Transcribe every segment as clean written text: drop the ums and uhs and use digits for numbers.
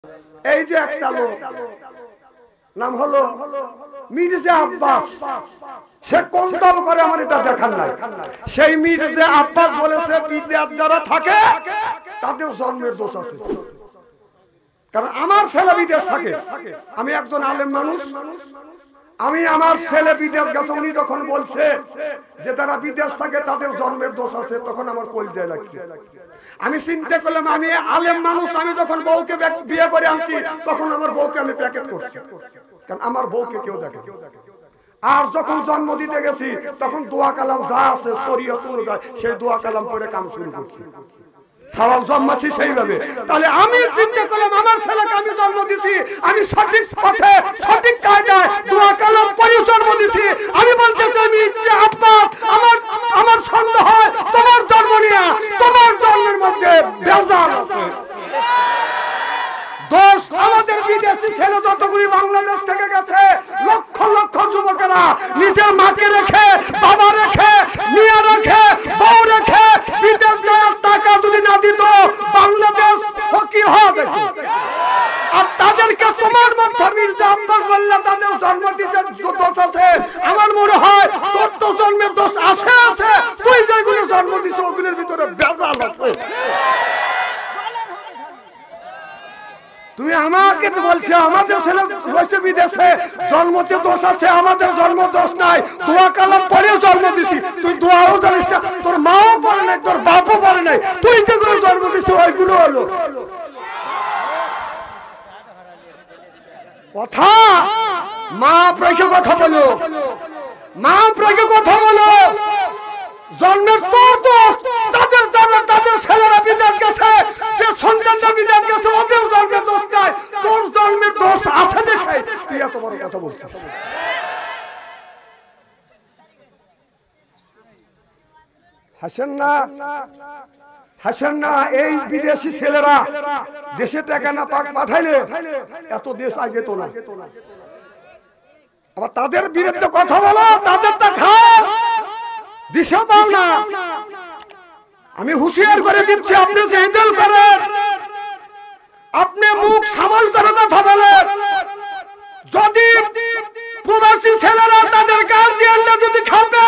এই যে একটা লোক নাম হলো মির্জা আব্বাস, সে কোন দল করে আমার এটা দেখার নাই। সেই মির্জা আব্বাস বলেছে বিদেশ যারা থাকে তাদের জন্মের দোষ আছে, কারণ আমার ছেলে বিদেশ থাকে। আমি একজন আলেম মানুষ, আমি আমার ছেলে বিদেশ গেছে, উনি যখন বলছে যে তারা বিদেশ থাকে তাদের জন্মের দোষ আছে, তখন আমার কলজায় লাগছে। আমি চিন্তা করলাম আমি আলেম মানুষ, আমি যখন বউকে বিয়ে করে আনছি তখন আমার বউকে আমি প্যাকেট করছি, কারণ আমার বউকে কেউ দেখে। আর যখন জন্ম দিতে গেছি তখন দোয়া কালাম যা আছে শরীয়ত অনুযায়ী সেই দোয়া কালাম করে কাম শুরু করছি, সওয়াল জন্মাছি সেইভাবে। তাহলে আমি চিন্তা করলাম আমার ছেলেকে আমি জন্ম দিছি, আমি সঠিক পথে সঠিক কায়দায় দোয়া কালাম পড়ে জন্ম দিছি। আমি বলতে চাই যে আব্বাস আমার সন্দেহ হয় তোমার জন্ম নিয়ে তোমার জন্মের মধ্যে ভেজাল আছে। দোষ আমাদের বিদেশি ছেলে যতগুলি বাংলাদেশ থেকে গেছে, লক্ষ লক্ষ যুবকেরা নিজের মাকে রেখে, বাবা রেখে, মিয়া রেখে, বউ রেখে বিদেশ যাওয়ার টাকা যদি না দিত বাংলাদেশ ফকির হয়ে যেত। আর তাদেরকে তোমার মধ্যে মির্জা আব্বাস বললে তাদের জন্ম দিছে দোষ আছে। আমার মনে হয় তোর তো জন্মের দোষ আছে, তুই যেগুলো জন্ম দিছ ওগুলোর ভিতরে ভেজাল আছে। তুমি আমাকে বলছো আমাদের ছেলে হয়েছে বিদেশে, জন্মতে দোষ আছে, আমাদের জন্ম দোষ নাই, দোয়া কালাম পরেও জন্ম দিছি। তুই দোয়াও জানিস না, তোর মাও পড়ে নাই, তোর বাপও পড়ে নাই, তুই যেগুলো জন্ম দিছিস ওইগুলো হলো কথা। মা প্রেকে কথা বলো, মা প্রেকে কথা বলো। জন্মের তোর দোষ, তাদের ছেলেরা বিদেশ গেছে, যে সন্তানরা বিদেশ গেছে ওদের জন্মের দোষ নাই, তোর জন্মের দোষ আছে দেখে তুই এত বড় কথা বলছিস। হাসেন না এই বিদেশি ছেলেরা দেশে টাকা না পাঠাইলে এত দেশ আগে তো না। আবার তাদের বিরুদ্ধে কথা বলো, তাদের তা খাও, দিশা পাও না। আমি হুঁশিয়ার করে দিচ্ছি, আপনি যে দল করেন আপনি মুখ সামাল করে কথা বলেন। যদি প্রবাসী ছেলেরা তাদের গার্জিয়ানরা যদি খাবে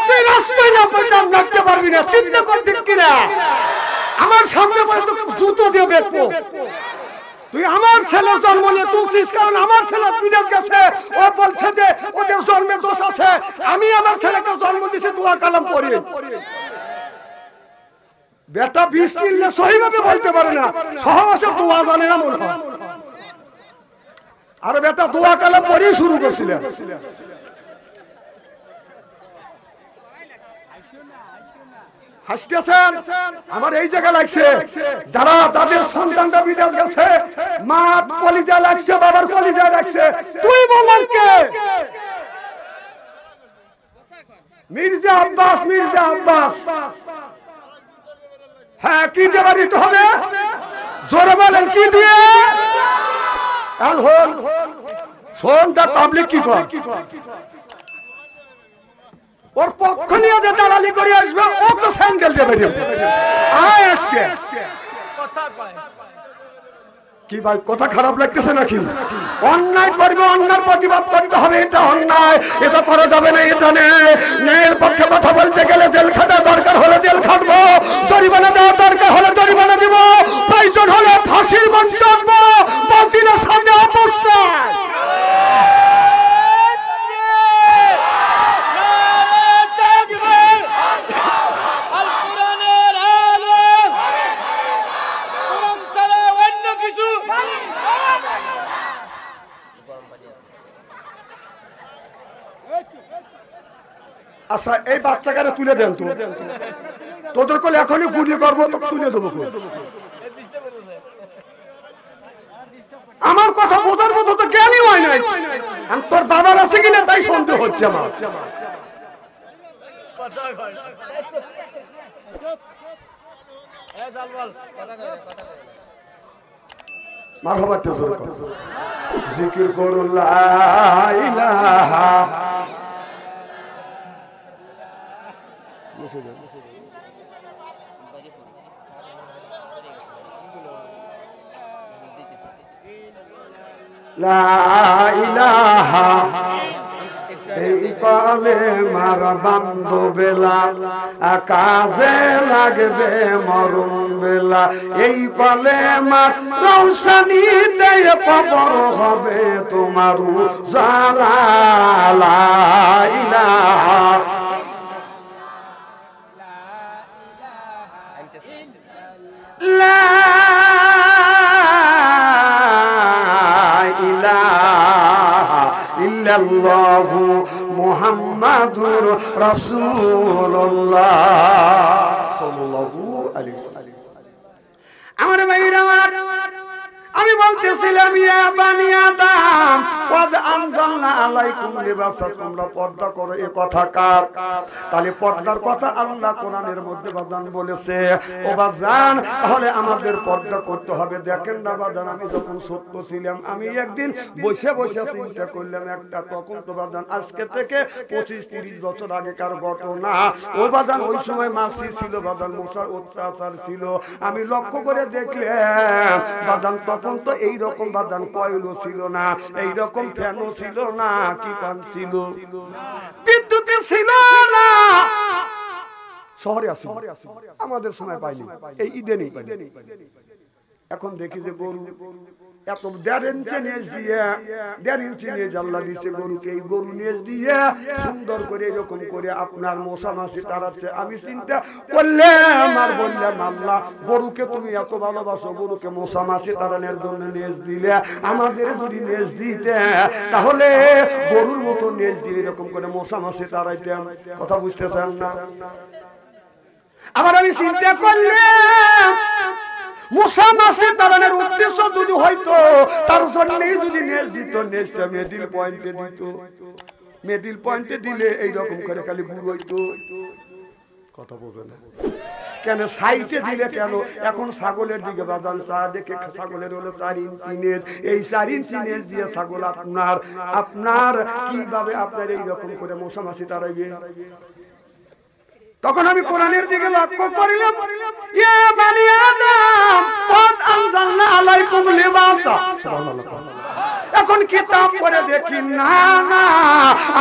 তুই রাস্তায় না পড়তাম রাখতে পারবি না। চিন্তা করতে কিনা আমার সামনে জুতো দিয়ে বেঁচবো। তুই আমার ছেলের জন্ম নিয়ে তুলছিস, কারণ আমার ছেলে বিদেশ গেছে, ও বলছে যে ওদের জন্মের দোষ আছে। আমি আমার ছেলেকে জন্ম দিছি দোয়া কালাম পড়ি। বেটা বিসমিল্লাহ সহিভাবে বলতে পারে না, সহবাসে দোয়া জানে না মনে হয়। আর বেটা দোয়া কালাম পড়ি শুরু করছিল। হাসতেছেন, আমার এই জায়গা লাগছে যারা তাদের সন্তানরা বিদেশ গেছে, মা কলিজা লাগছে, বাবার কলিজা লাগছে। তুই বলার কে? মির্জা আব্বাস, মির্জা আব্বাস। হ্যাঁ, কি দেওয়া দিতে হবে জোরে বলেন, কি দিয়ে? শোন তার পাবলিক কি কর, ওর পক্ষ নিয়ে যে দালালি করে আসবে ওকে স্যান্ডেল দেবে। আজকে কি ভাই কথা খারাপ লাগতেছে নাকি? অন্যায় করবে, অন্যায় প্রতিবাদ করতে হবে, এটা অন্যায়, এটা করা যাবে না, এটা নেই। ন্যায়ের পক্ষে কথা বলতে গেলে জেল খাটা দরকার হলে জেল খাটবো, জরিমানা দেওয়ার দরকার হলে জরিমানা দিব, প্রয়োজন হলে ফাঁসির মঞ্চ আনবো, বাতিলের সামনে আপোষ নাই। আচ্ছা, এই বাচ্চাকে তুলে দেন তো, তোদের কোলে এখনই গুলি করবো তো তুলে দেবো। আমার কথা বোঝার মতো তো জ্ঞানই হয় নাই। তোর বাবার আছে কিনা তাই সন্দেহ হচ্ছে আমার। মারহাবা, জিকির করুন লা ইলাহা। লা ইলাহা এই কালেমার বান্ধবেলা আকাশে লাগবে মরণ বেলা এই কালেমার রৌশনীতে কবর হবে তোমার উজালা লা ইলাহা লা ইলাহা ইল্লাল্লাহু মুহাম্মাদুর রাসূলুল্লাহ সাল্লাল্লাহু আলাইহি ওয়াসাল্লাম। আমার ভাইরা আমি বলতেছিলাম ইয়া বানি আদম কদ আনজালনা আলাইকুম লিবাসা, তোমরা পর্দা করো এই কথা কার? তাহলে পর্দার কথা আল্লাহ কোরআনের মধ্যে বাজান বলেছে। ও বাজান তাহলে আমাদের পর্দা করতে হবে। দেখেন না বাজান, আমি যখন ছোট্ট ছিলাম আমি একদিন বসে বসে চিন্তা করলাম একটা, তখন তো বাজান আজকে থেকে 25-30 বছর আগেকার ঘটনা। ও বাজান ওই সময় মাসি ছিল বাজান, মশার অত্যাচার ছিল। আমি লক্ষ্য করে দেখলাম বাজান তখন তো এইরকম বাজান কয়েলও ছিল না, এইরকম ফ্যানও ছিল না, কি কান ছিল, বিদ্যুৎ ছিল না। শহরে আছে, আমাদের সময় পাইনি, এই ঈদে নেই। এখন দেখি যে গরু এত 1.5 ইঞ্চি নেজ দিয়ে 1.5 ইঞ্চি নেজ আল্লাহ দিচ্ছে গরুকে। এই গরু নেজ দিয়ে সুন্দর করে এরকম করে আপনার মশা মাছি তাড়াচ্ছে। আমি চিন্তা করলাম আর বললাম আল্লাহ গরুকে তুমি এত ভালোবাসো, গরুকে মশা মাছি তাড়ানোর জন্য নেজ দিলে, আমাদের যদি নেজ দিতে তাহলে গরুর মতো নেজ দিলে এরকম করে মশা মাছি তাড়াইতাম। কথা বুঝতেছেন না? আবার আমি চিন্তা করলাম মশা মাছি তাড়ানোর উদ্দেশ্য যদি হয়তো তার জন্যই যদি নেজ দিত, নেজটা মিডল পয়েন্টে দিত, মিডল পয়েন্টে দিলে এইরকম করে খালি গুড় হইতো। কথা বোঝে না কেন? সাইটে দিলে কেন? এখন ছাগলের দিকে বাজান চা দেখে, ছাগলের হলো 4 ইঞ্চি নেজ। এই 4 ইঞ্চি নেজ দিয়ে ছাগল আপনার কিভাবে আপনার এইরকম করে মশা মাছি তাড়াইবে? তখন আমি কোরআনের দিকে লক্ষ্য করিলাম, ইয়া বানি আদম কদ আনজালনা আলাইকুম লিবাসা। সুবহানাল্লাহ। এখন কিতাব পড়ে দেখি না না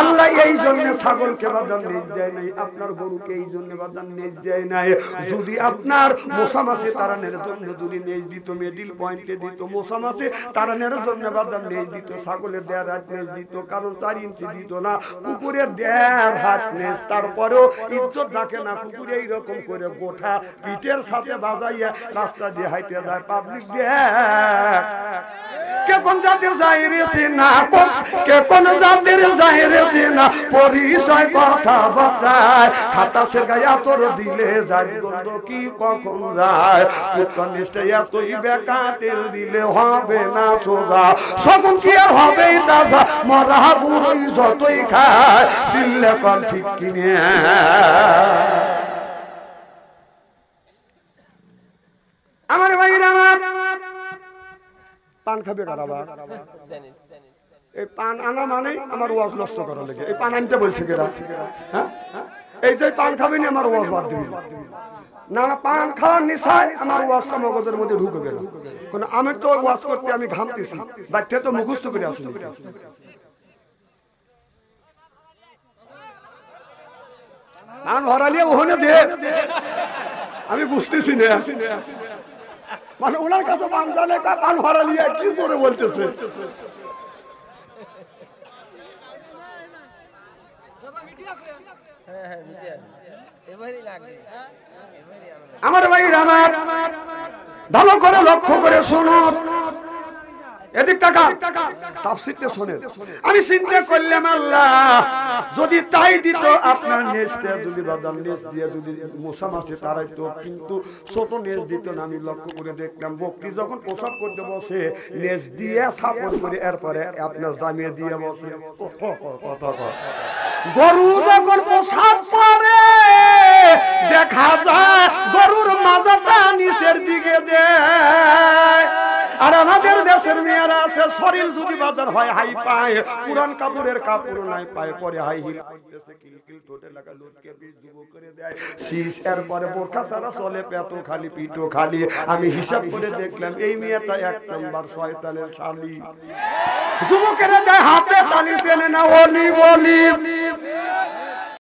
আল্লাহ এই জন্য ছাগলকে বাজান নেজ দেয় নাই, আপনার গরুকে এই জন্য বাজান নেজ দেয় নাই। যদি আপনার মশা মাছি তাড়ানোর জন্য যদি নেজ দিত, মিডল পয়েন্টে দিত, মশা মাছি তাড়ানোর জন্য বাজান নেজ দিত, ছাগলের 1.5 হাত নেজ দিত, কারণ 4 ইঞ্চি দিত না, কুকুরের 1.5 হাত নেজ। তারপরেও ইজ্জত রাখে না, কুকুর এইরকম করে গোঠা পিঠের সাথে বাজাইয়া রাস্তা দিয়ে হাইতে যায়, পাবলিক দিয়ে কে কোন জাতির যায় রেছে না, কে কোন জাতির যায় রেছে না, পরিচয় কথা বার্তায় খাতাসের গায়ে তোর দিলে যায় গন্ধ কি কখন যায়, কুত্তার নিশ্চয় এতই বেকা তেল দিলে হবে না সোজা, সকল কি আর হবে তাজা, মরা বুড়ি যতই খায় চিল্লে কন ঠিক কিনে। আমার ভাইরা পান খাবে কারাবা, এই পান আনা মানে আমার ওয়াজ নষ্ট করা লাগে। এই পান আনতে বলছে কেরা? হ্যাঁ, এই যে পান খাবেনি আমার ওয়াজ বাদ দিবি না, না পান খাওয়ার নিশায় আমার ওয়াজটা মগজের মধ্যে ঢুকে গেল। কারণ আমি তো ওয়াজ করতে আমি ঘামতেছি, বাচ্চা তো মুখস্থ করে আসলে। পান ভরালিয়ে ওখানে দে, আমি বুঝতেছি না মানে ওনার কাছে পান জানে পান ভরালিয়ে কি করে বলতেছে। আমার ভাইরা আমার ভালো করে লক্ষ্য করে শোনো, এদিক টাকা তাফসীরটা শুনেন। আমি চিন্তা করলাম আল্লাহ যদি তাই দিত আপনার নেজটা যদি বাদাম নেজ দিয়ে যদি মশা মাছি তাড়াইতো, কিন্তু ছোট নেজ দিত না। আমি লক্ষ্য করে দেখলাম বকরি যখন পোশাক করতে বসে নেজ দিয়ে সাপোর্ট করে এরপরে আপনার জামিয়ে দিয়ে বসে। গরু যখন পোশাক করে দেখা যায় গরুর মাজাটা নিচের দিকে দেয়, আর আমাদের দেশের মেয়েরা আছে শরীর যদি বাজার হয় হাই পায়, পুরান কাপড়ের কাপড় নাই পায়, পরে হাই হিল করতেছে, কিলকিল ঠোঁটে লাগা লটকে বিষ দুবো করে দেয়, শীষ এরপরে বোরখা ছাড়া চলে, পেটো খালি পিঠো খালি। আমি হিসাব করে দেখলাম এই মেয়েটা 1 নম্বর শয়তানের শালি। যুবকেরা দেয় হাতে তালি চেনে না অলি বলি